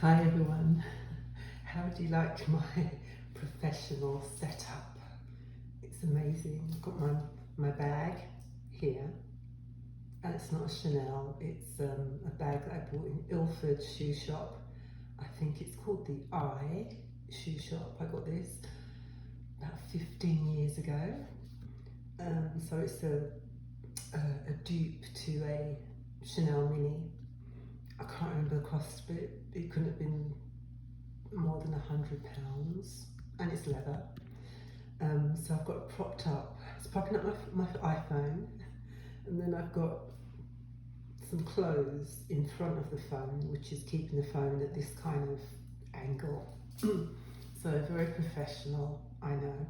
Hi everyone, how do you like my professional setup? It's amazing. I've got my bag here, and it's not a Chanel, it's a bag that I bought in Ilford shoe shop. I think it's called the Eye shoe shop. I got this about 15 years ago. So it's a dupe to a Chanel Mini. I can't remember the cost, but it couldn't have been more than £100, and it's leather. So I've got it propped up. It's propping up my iPhone, and then I've got some clothes in front of the phone, which is keeping the phone at this kind of angle. So very professional, I know.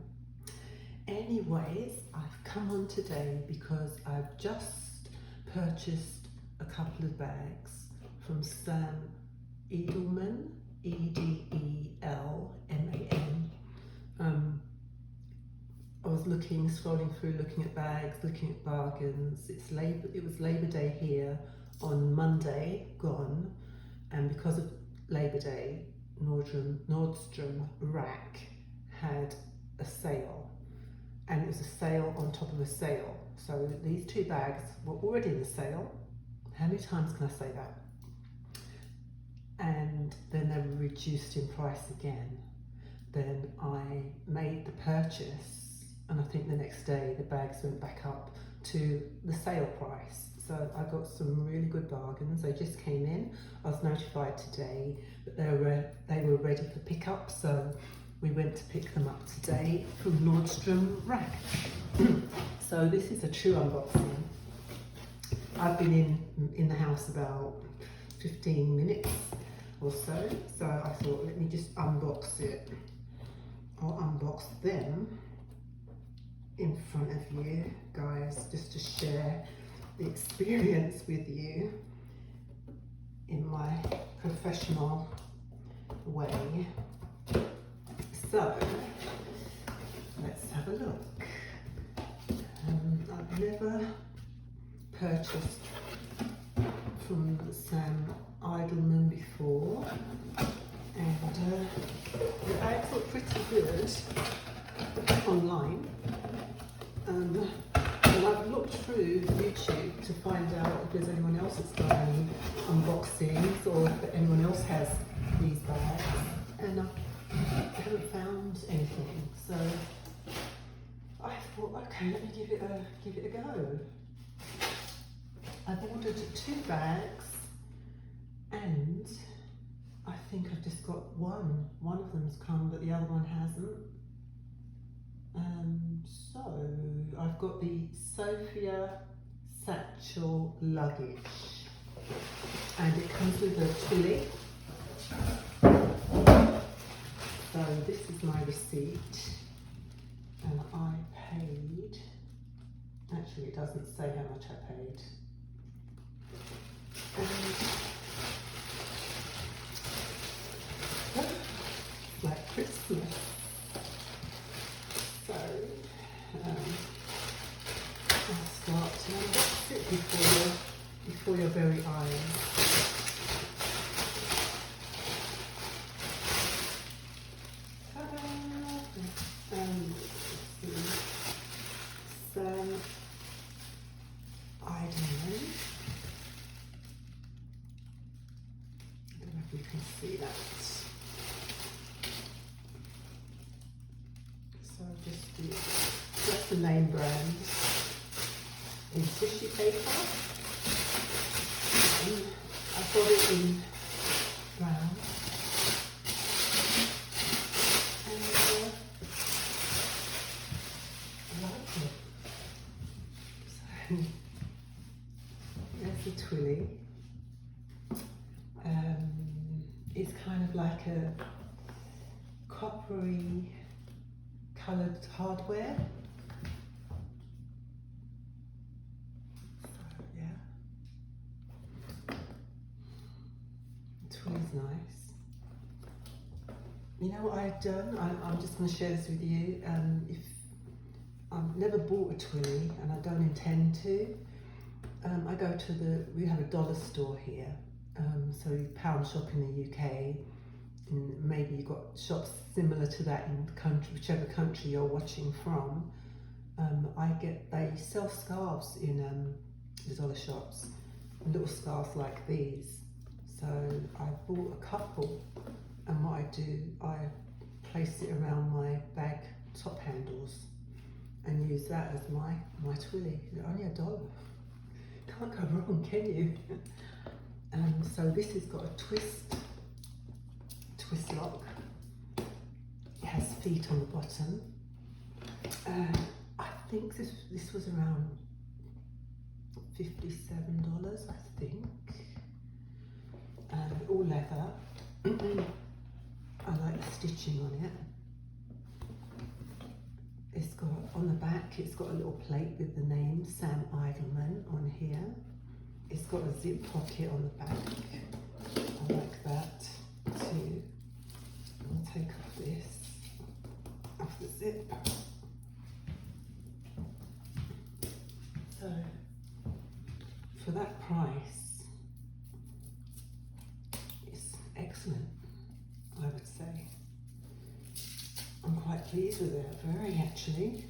Anyways, I've come on today because I've just purchased a couple of bags from Sam Edelman, E-D-E-L-M-A-N. I was scrolling through, looking at bags, looking at bargains. It was Labour Day here on Monday, gone, and because of Labour Day, Nordstrom Rack had a sale, and it was a sale on top of a sale. So these two bags were already in the sale. How many times can I say that? And then they were reduced in price again. Then I made the purchase, and I think the next day the bags went back up to the sale price. So I got some really good bargains. They just came in. I was notified today that they were ready for pickup, so we went to pick them up today from Nordstrom Rack. So this is a true unboxing. I've been in the house about 15 minutes or so I thought, let me just unbox it. I'll unbox them in front of you guys, just to share the experience with you in my professional way. So let's have a look. I've never purchased from Sam Edelman before, and the bags look pretty good online, and I've looked through YouTube to find out if there's anyone else that's done any unboxings, or if anyone else has these bags, and I haven't found anything. So I thought, okay, let me give it a go. I've ordered 2 bags, and I think I've just got one. One of them's come, but the other one hasn't. So I've got the Sophia Satchel luggage, and it comes with a tully. So this is my receipt, and I paid, actually it doesn't say how much I paid. Like Christmas. So I'll start to unbox it before your very eyes. Sam Edelman. I don't know if you can see that. So just the name brand in tissue paper. And I've got it in brown. And I like it. So there's the twilly. It's kind of like a coppery coloured hardware. So yeah, the twilly's nice. You know what I've done? I'm just going to share this with you. If I've never bought a twilly, and I don't intend to. I go to we have a dollar store here, So you pound shop in the UK, and maybe you've got shops similar to that in the country, whichever country you're watching from. They sell scarves in the dollar shops, little scarves like these. So I bought a couple, and what I do, I place it around my bag top handles and use that as my twilly. Only $1. Can't go wrong, can you? So this has got a twist lock. It has feet on the bottom. I think this was around $57, I think. All leather. I like the stitching on it. It's got, on the back, it's got a little plate with the name Sam Edelman on here. It's got a zip pocket on the back. I like that too. I'll take off the zip. So, for that price, it's excellent, I would say. I'm quite pleased with it, very actually.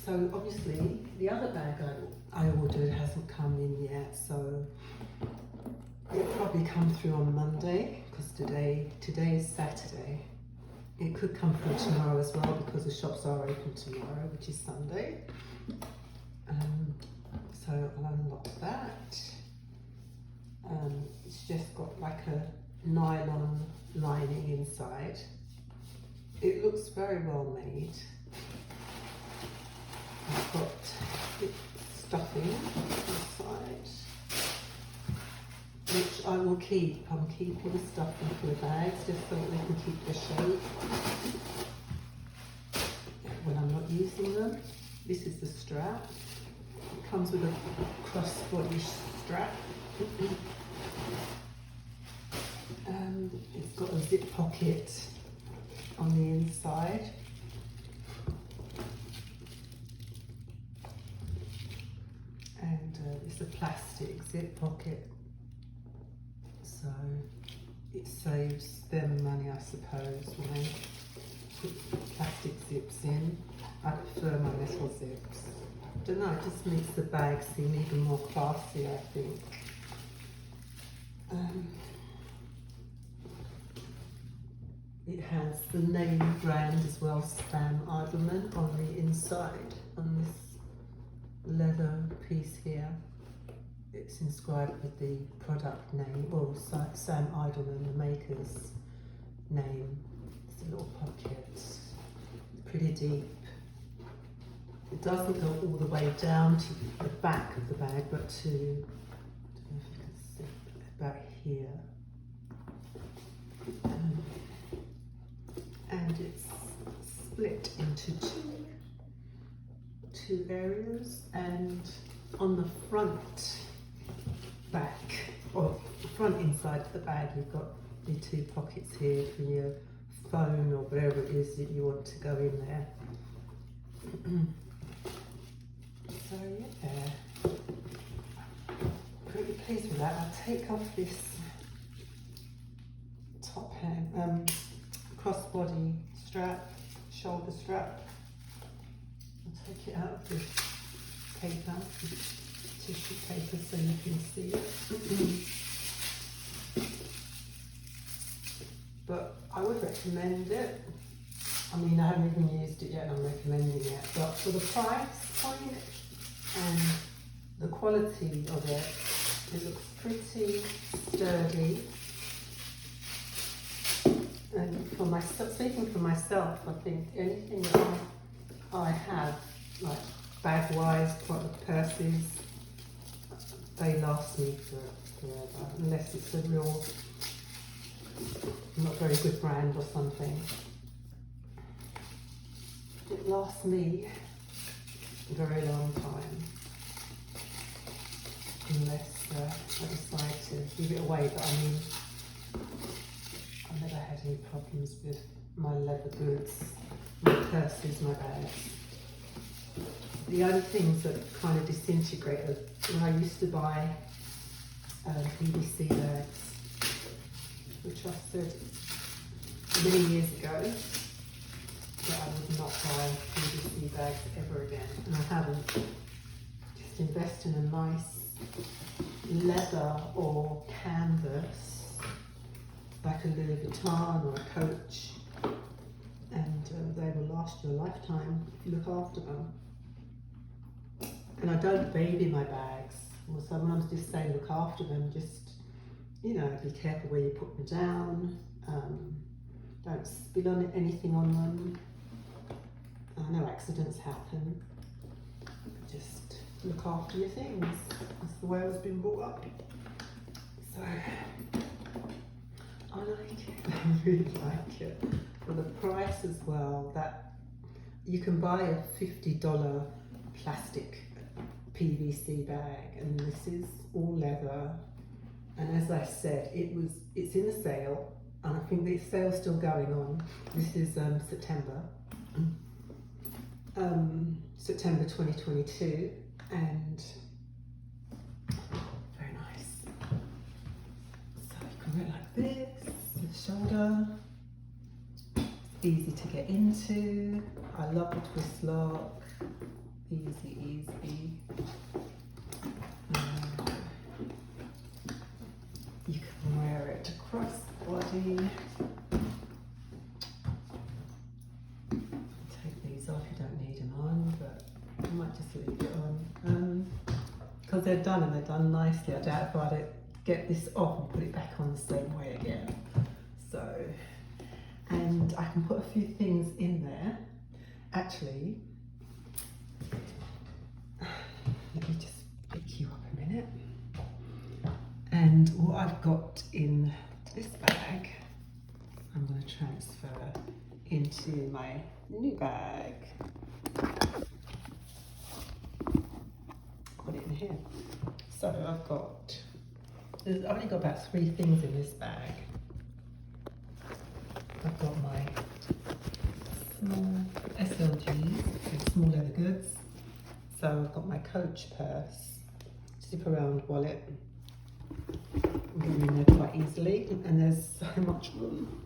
So obviously the other bag I ordered hasn't come in yet, so it'll probably come through on Monday, because today is Saturday. It could come through tomorrow as well, because the shops are open tomorrow, which is Sunday. So I'll unlock that. It's just got like a nylon lining inside. It looks very well made. I've got stuffing inside, which I will keep. I'm keeping the stuffing for the bags just so that they can keep their shape when I'm not using them. This is the strap. It comes with a crossbody strap. It's got a zip pocket on the inside. And it's a plastic zip pocket, so it saves them money, I suppose, when they put plastic zips in. I prefer my metal zips. I don't know, it just makes the bag seem even more classy, I think. It has the name brand as well, Sam Edelman, on the inside, on this leather piece here. It's inscribed with the product name, or Sam Edelman, the maker's name. It's a little pocket, pretty deep. It doesn't go all the way down to the back of the bag, but to, I don't know if you can see, about here. And it's split into two areas, and on the front back, or front inside of the bag, you've got the two pockets here for your phone or whatever it is that you want to go in there. So yeah, pretty pleased with that. I'll take off this top hand, crossbody strap, shoulder strap. I'll take it out of this paper, tissue paper, so you can see it. But I would recommend it. I mean, I haven't even used it yet and I'm recommending it, but for the price point and the quality of it, it looks pretty sturdy. And for myself, speaking for myself, I think anything that I have, like bag-wise, purses, they last me forever, unless it's a real, not very good brand or something. It lasts me a very long time, unless I decide to give it away. But I mean, I've never had any problems with my leather goods, my purses, my bags. The only things that kind of disintegrate are when I used to buy PVC bags. just said many years ago that I would not buy PVC bags ever again, and I haven't. Just invest in a nice leather or canvas, like a Louis Vuitton or a Coach, and they will last you a lifetime if you look after them. And I don't baby my bags, or someone's just saying look after them, just, you know, be careful where you put them down, don't spill on anything on them. I know accidents happen, just look after your things. That's the way I was being brought up. So, I like it, I really like it. For the price as well, that you can buy a $50 plastic PVC bag, and this is all leather. And as I said, it's in a sale, and I think the sale's still going on. This is September 2022, and very nice. So you can wear it like this, with the shoulder. It's easy to get into. I love the twist lock. Easy. You can wear it across the body. Take these off, you don't need them on, but I might just leave it on. Because they're done, and they're done nicely. I doubt if I'd get this off and put it back on the same way again. So, and I can put a few things in there. Actually, let me just pick you up a minute. And what I've got in this bag, I'm going to transfer into my new bag. Put it in here. So I've only got about 3 things in this bag. I've got my small SLGs, small leather goods. So I've got my Coach purse, zip around wallet. I'm getting in there quite easily, and there's so much room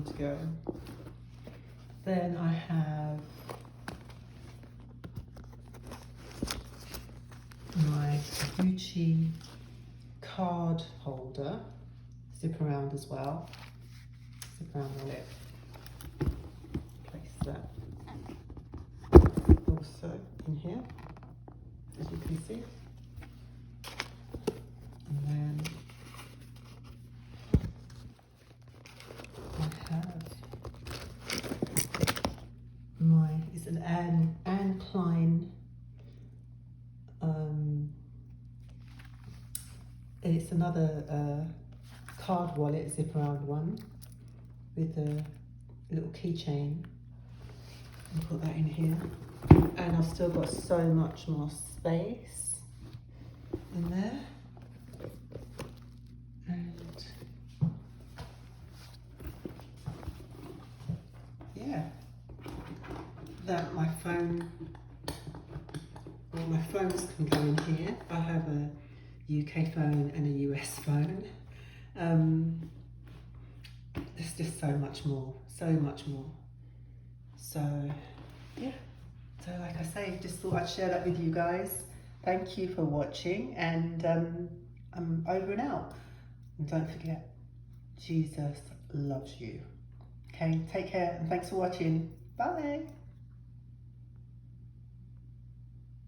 to go. Then I have my Gucci card holder, zip around as well, zip around wallet, place that also in here, as you can see. And then I have it's an Anne Klein, it's another card wallet, zip around one, with a little keychain. And put that in here. And I've still got so much more space in there. And yeah, that my phones can go in here. I have a UK phone and a US phone. There's just so much more. So yeah, so like I say, just thought I'd share that with you guys. Thank you for watching, and I'm over and out. And don't forget, Jesus loves you. Okay, take care, and thanks for watching. Bye.